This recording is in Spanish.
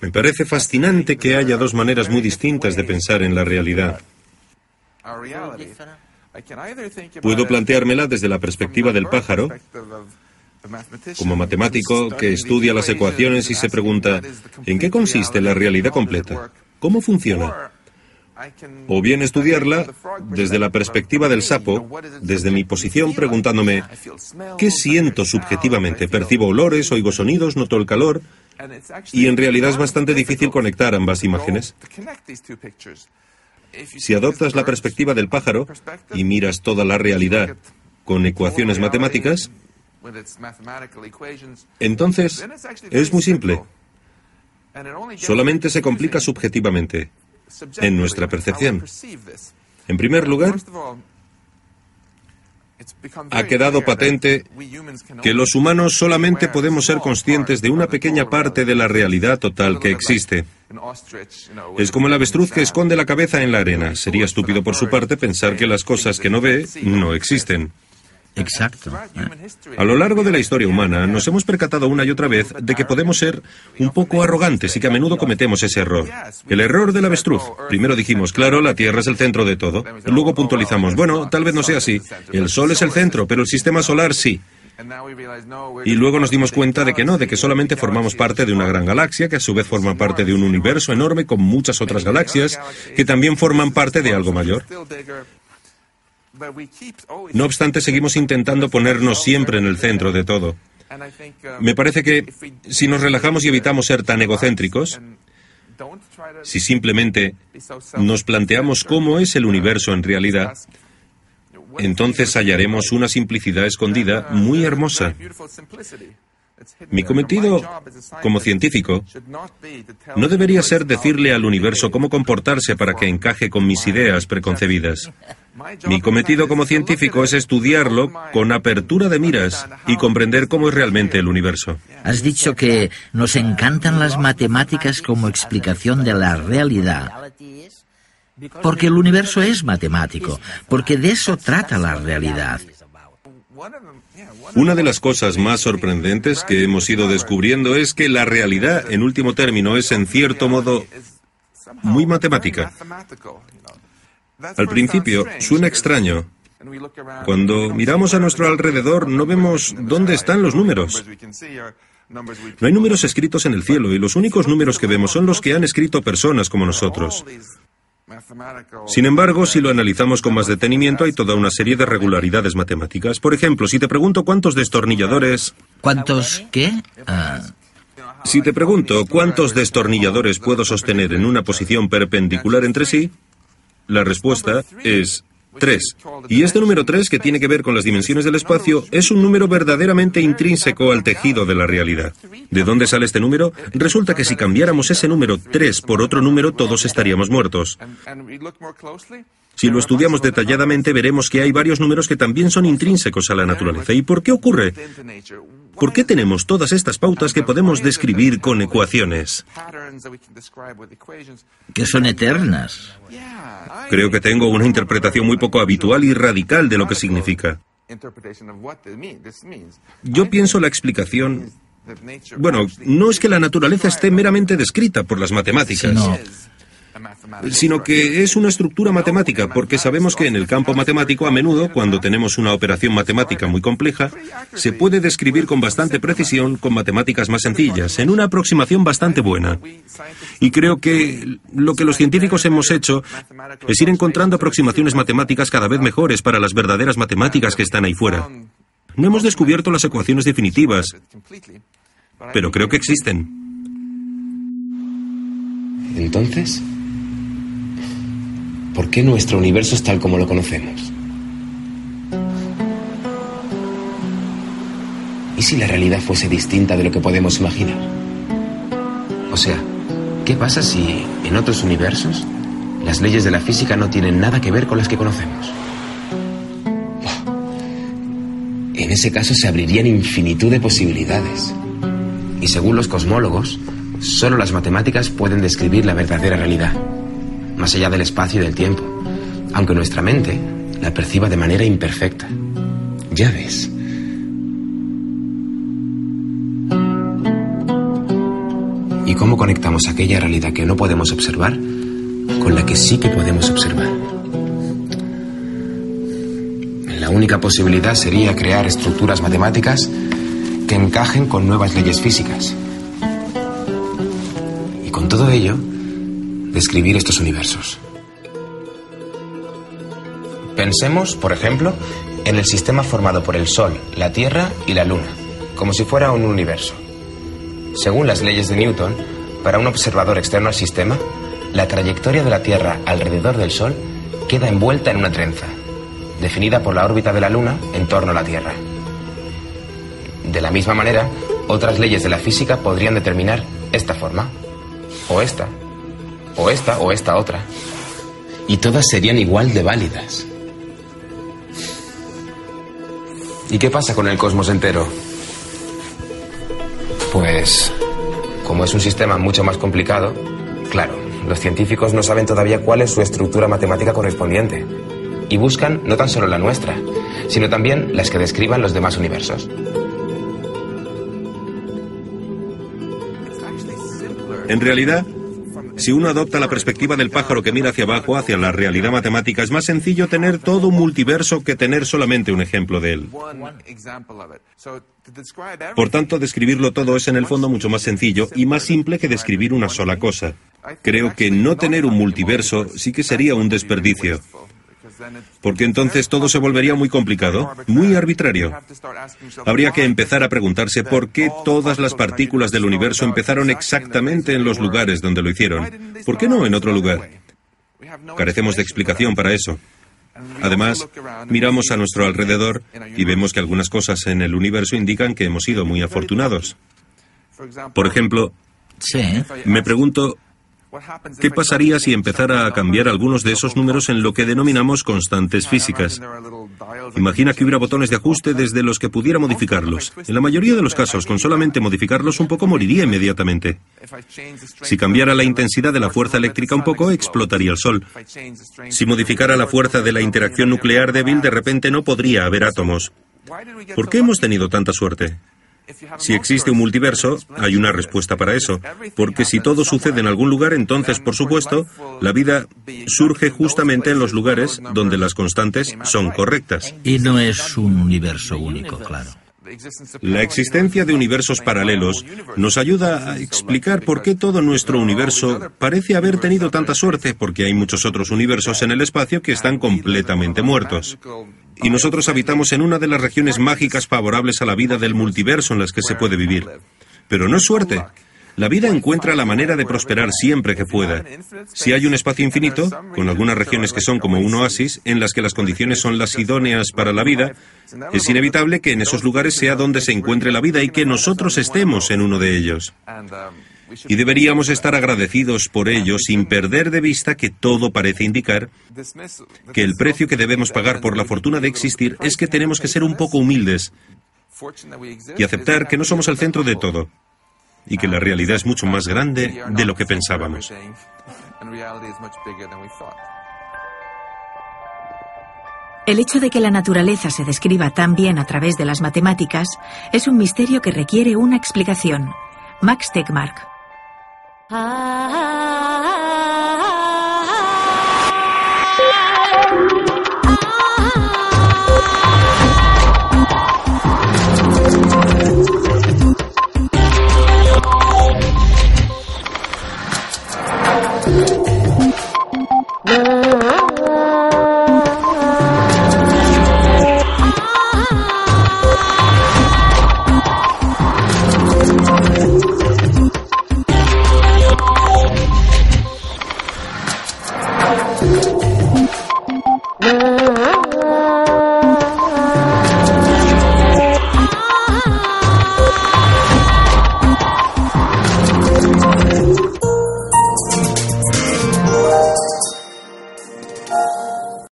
Me parece fascinante que haya dos maneras muy distintas de pensar en la realidad. Puedo planteármela desde la perspectiva del pájaro, como matemático que estudia las ecuaciones y se pregunta, ¿en qué consiste la realidad completa? ¿Cómo funciona? O bien estudiarla desde la perspectiva del sapo, desde mi posición preguntándome, ¿qué siento subjetivamente? ¿Percibo olores, oigo sonidos, noto el calor? Y en realidad es bastante difícil conectar ambas imágenes. Si adoptas la perspectiva del pájaro y miras toda la realidad con ecuaciones matemáticas, entonces es muy simple. Solamente se complica subjetivamente, en nuestra percepción. En primer lugar, ha quedado patente que los humanos solamente podemos ser conscientes de una pequeña parte de la realidad total que existe. Es como el avestruz que esconde la cabeza en la arena. Sería estúpido por su parte pensar que las cosas que no ve no existen. Exacto. A lo largo de la historia humana nos hemos percatado una y otra vez de que podemos ser un poco arrogantes y que a menudo cometemos ese error. El error del avestruz. Primero dijimos, claro, la Tierra es el centro de todo. Luego puntualizamos, bueno, tal vez no sea así. El Sol es el centro, pero el sistema solar sí. Y luego nos dimos cuenta de que no, de que solamente formamos parte de una gran galaxia, que a su vez forma parte de un universo enorme con muchas otras galaxias, que también forman parte de algo mayor. No obstante, seguimos intentando ponernos siempre en el centro de todo. Me parece que si nos relajamos y evitamos ser tan egocéntricos, si simplemente nos planteamos cómo es el universo en realidad, entonces hallaremos una simplicidad escondida muy hermosa. Mi cometido como científico no debería ser decirle al universo cómo comportarse para que encaje con mis ideas preconcebidas. Mi cometido como científico es estudiarlo con apertura de miras y comprender cómo es realmente el universo. Has dicho que nos encantan las matemáticas como explicación de la realidad. Porque el universo es matemático, porque de eso trata la realidad. Una de las cosas más sorprendentes que hemos ido descubriendo es que la realidad, en último término, es en cierto modo muy matemática. Al principio suena extraño. Cuando miramos a nuestro alrededor no vemos dónde están los números. No hay números escritos en el cielo y los únicos números que vemos son los que han escrito personas como nosotros. Sin embargo, si lo analizamos con más detenimiento, hay toda una serie de regularidades matemáticas. Por ejemplo, si te pregunto cuántos destornilladores... ¿Cuántos qué? Si te pregunto cuántos destornilladores puedo sostener en una posición perpendicular entre sí, la respuesta es 3. Y este número 3, que tiene que ver con las dimensiones del espacio, es un número verdaderamente intrínseco al tejido de la realidad. ¿De dónde sale este número? Resulta que si cambiáramos ese número 3 por otro número, todos estaríamos muertos. Si lo estudiamos detalladamente, veremos que hay varios números que también son intrínsecos a la naturaleza. ¿Y por qué ocurre? ¿Por qué tenemos todas estas pautas que podemos describir con ecuaciones? Que son eternas. Creo que tengo una interpretación muy poco habitual y radical de lo que significa. Yo pienso la explicación... Bueno, no es que la naturaleza esté meramente descrita por las matemáticas, sino que es una estructura matemática, porque sabemos que en el campo matemático, a menudo, cuando tenemos una operación matemática muy compleja, se puede describir con bastante precisión con matemáticas más sencillas, en una aproximación bastante buena. Y creo que lo que los científicos hemos hecho es ir encontrando aproximaciones matemáticas cada vez mejores para las verdaderas matemáticas que están ahí fuera. No hemos descubierto las ecuaciones definitivas, pero creo que existen. Entonces, ¿por qué nuestro universo es tal como lo conocemos? ¿Y si la realidad fuese distinta de lo que podemos imaginar? O sea, ¿qué pasa si en otros universos las leyes de la física no tienen nada que ver con las que conocemos? En ese caso se abrirían infinitud de posibilidades. Y según los cosmólogos, solo las matemáticas pueden describir la verdadera realidad, más allá del espacio y del tiempo, aunque nuestra mente la perciba de manera imperfecta. Ya ves. ¿Y cómo conectamos aquella realidad que no podemos observar con la que sí que podemos observar? La única posibilidad sería crear estructuras matemáticas que encajen con nuevas leyes físicas. Y con todo ello, describir estos universos. Pensemos, por ejemplo, en el sistema formado por el Sol, la Tierra y la Luna, como si fuera un universo. Según las leyes de Newton, para un observador externo al sistema, la trayectoria de la Tierra alrededor del Sol queda envuelta en una trenza, definida por la órbita de la Luna en torno a la Tierra. De la misma manera, otras leyes de la física podrían determinar esta forma, o esta, o esta, o esta otra. Y todas serían igual de válidas. ¿Y qué pasa con el cosmos entero? Pues, como es un sistema mucho más complicado, claro, los científicos no saben todavía cuál es su estructura matemática correspondiente. Y buscan no tan solo la nuestra, sino también las que describan los demás universos. En realidad, si uno adopta la perspectiva del pájaro que mira hacia abajo, hacia la realidad matemática, es más sencillo tener todo un multiverso que tener solamente un ejemplo de él. Por tanto, describirlo todo es en el fondo mucho más sencillo y más simple que describir una sola cosa. Creo que no tener un multiverso sí que sería un desperdicio, porque entonces todo se volvería muy complicado, muy arbitrario. Habría que empezar a preguntarse por qué todas las partículas del universo empezaron exactamente en los lugares donde lo hicieron. ¿Por qué no en otro lugar? Carecemos de explicación para eso. Además, miramos a nuestro alrededor y vemos que algunas cosas en el universo indican que hemos sido muy afortunados. Por ejemplo, me pregunto, ¿qué pasaría si empezara a cambiar algunos de esos números en lo que denominamos constantes físicas? Imagina que hubiera botones de ajuste desde los que pudiera modificarlos. En la mayoría de los casos, con solamente modificarlos un poco, moriría inmediatamente. Si cambiara la intensidad de la fuerza eléctrica un poco, explotaría el Sol. Si modificara la fuerza de la interacción nuclear débil, de repente no podría haber átomos. ¿Por qué hemos tenido tanta suerte? Si existe un multiverso, hay una respuesta para eso, porque si todo sucede en algún lugar, entonces, por supuesto, la vida surge justamente en los lugares donde las constantes son correctas. Y no es un universo único, claro. La existencia de universos paralelos nos ayuda a explicar por qué todo nuestro universo parece haber tenido tanta suerte, porque hay muchos otros universos en el espacio que están completamente muertos. Y nosotros habitamos en una de las regiones mágicas favorables a la vida del multiverso en las que se puede vivir. Pero no es suerte. La vida encuentra la manera de prosperar siempre que pueda. Si hay un espacio infinito, con algunas regiones que son como un oasis, en las que las condiciones son las idóneas para la vida, es inevitable que en esos lugares sea donde se encuentre la vida y que nosotros estemos en uno de ellos. Y deberíamos estar agradecidos por ello sin perder de vista que todo parece indicar que el precio que debemos pagar por la fortuna de existir es que tenemos que ser un poco humildes y aceptar que no somos el centro de todo y que la realidad es mucho más grande de lo que pensábamos. El hecho de que la naturaleza se describa tan bien a través de las matemáticas es un misterio que requiere una explicación. Max Tegmark.